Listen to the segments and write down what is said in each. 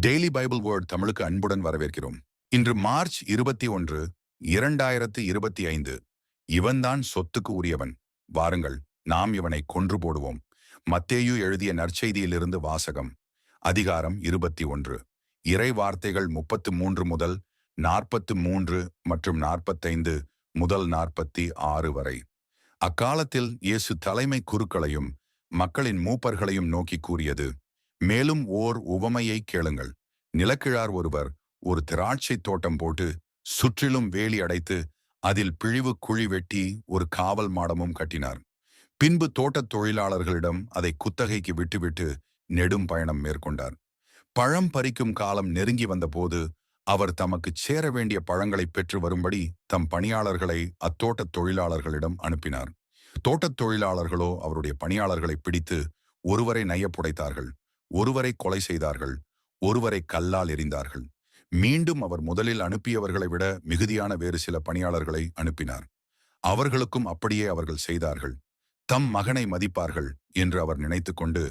Daily Bible word தமிழுக்கு அன்புடன் வரவேற்கிறோம். இன்று மார்ச் 21, 2025. இவன்தான் சொத்துக்கு உரியவன். வாருங்கள், நாம் இவனை கொன்று போடுவோம். மத்தேயு எழுதிய நற்செய்தியிலிருந்து வாசகம். அதிகாரம் 21. இறை வார்த்தைகள் 33 முதல் 43 மற்றும் 45 முதல் 46 வரை. அக்காலத்தில் இயேசு தலைமை குருக்களையும் மக்களின் மூப்பர்களையும் நோக்கி கூறியது, மேலும் ஓர் உவமையை கேளுங்கள். நிலக்கிழார் ஒருவர் ஒரு திராட்சை தோட்டம் போட்டு சுற்றிலும் வேலி அடைத்து அதில் பிழிவு குழி வெட்டி ஒரு காவல் மாடமும் கட்டினார். பின்பு தோட்டத் தொழிலாளர்களிடம் அதை குத்தகைக்கு விட்டுவிட்டு நெடும் பயணம் மேற்கொண்டார். பழம் பறிக்கும் காலம் நெருங்கி வந்தபோது அவர் தமக்கு சேர வேண்டிய பழங்களை பெற்று வரும்படி தம் பணியாளர்களை அத்தோட்டத் தொழிலாளர்களிடம் அனுப்பினார். தோட்டத் தொழிலாளர்களோ அவருடைய பணியாளர்களை பிடித்து ஒருவரை நையப்புடைத்தார்கள், ஒருவரை கொலை செய்தார்கள், ஒருவரை கல்லால் எறிந்தார்கள். மீண்டும் அவர் முதலில் அனுப்பியவர்களை விட மிகுதியான வேறு சில பணியாளர்களை அனுப்பினார். அவர்களுக்கும் அப்படியே அவர்கள் செய்தார்கள். தம் மகனை மதிப்பார்கள் என்று அவர் நினைத்து கொண்டு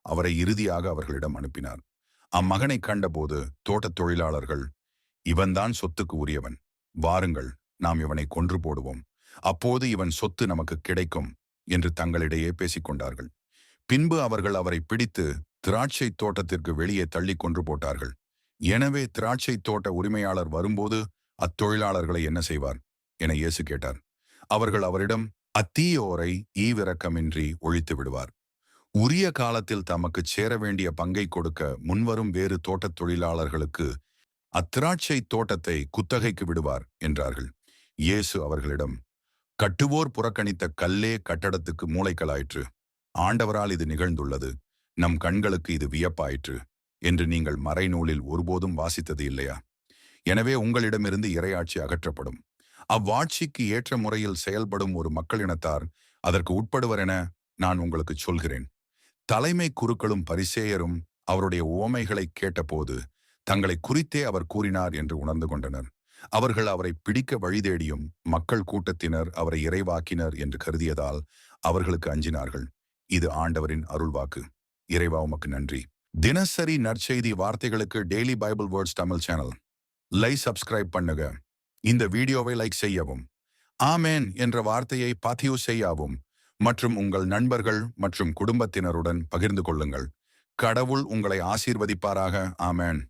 அவரை இறுதியாக அவர்களிடம் அனுப்பினார். அம்மகனை கண்டபோது தோட்டத் தொழிலாளர்கள், இவன்தான் சொத்துக்கு உரியவன், வாருங்கள், நாம் இவனை கொன்று போடுவோம், அப்போது இவன் சொத்து நமக்கு கிடைக்கும் என்று தங்களிடையே பேசிக்கொண்டார்கள். பின்பு அவர்கள் அவரை பிடித்து திராட்சை தோட்டத்திற்கு வெளியே தள்ளி கொன்று போட்டார்கள். எனவே திராட்சை தோட்ட உரிமையாளர் வரும்போது அத்தொழிலாளர்களை என்ன செய்வார் என இயேசு கேட்டார். அவர்கள் அவரிடம், அத்தீயோரை ஈவிரக்கமின்றி ஒழித்து விடுவார். உரிய காலத்தில் தமக்கு சேர வேண்டிய பங்கை கொடுக்க முன்வரும் வேறு தோட்டத் தொழிலாளர்களுக்கு அத்திராட்சை தோட்டத்தை குத்தகைக்கு விடுவார் என்றார்கள். இயேசு அவர்களிடம், கட்டுவோர் புறக்கணித்த கல்லே கட்டடத்துக்கு மூலைக்கல்லாயிற்று. ஆண்டவரால் இது நிகழ்ந்துள்ளது, நம் கண்களுக்கு இது வியப்பாயிற்று என்று நீங்கள் மறைநூலில் ஒருபோதும் வாசித்தது இல்லையா? எனவே உங்களிடமிருந்து இறையாட்சி அகற்றப்படும். அவ்வாட்சிக்கு ஏற்ற முறையில் செயல்படும் ஒரு மக்களினத்தார் அதற்கு உட்படுவர் என நான் உங்களுக்கு சொல்கிறேன். தலைமை குருக்களும் பரிசேயரும் அவருடைய உவமைகளை கேட்டபோது தங்களை குறித்தே அவர் கூறினார் என்று உணர்ந்து கொண்டனர். அவர்கள் அவரை பிடிக்க வழிதேடியும் மக்கள் கூட்டத்தினர் அவரை இறைவாக்கினர் என்று கருதியதால் அவர்களுக்கு அஞ்சினார்கள். இது ஆண்டவரின் அருள்வாக்கு. இறைவா, உமக்கு நன்றி. தினசரி நற்செய்தி வார்த்தைகளுக்கு daily Bible words Tamil channel subscribe பண்ணுங்க. இந்த வீடியோவை லைக் செய்யவும், ஆமேன் என்ற வார்த்தையை பதிவு செய்யவும் மற்றும் உங்கள் நண்பர்கள் மற்றும் குடும்பத்தினருடன் பகிர்ந்து கொள்ளுங்கள். கடவுள் உங்களை ஆசீர்வதிப்பாராக. ஆமேன்.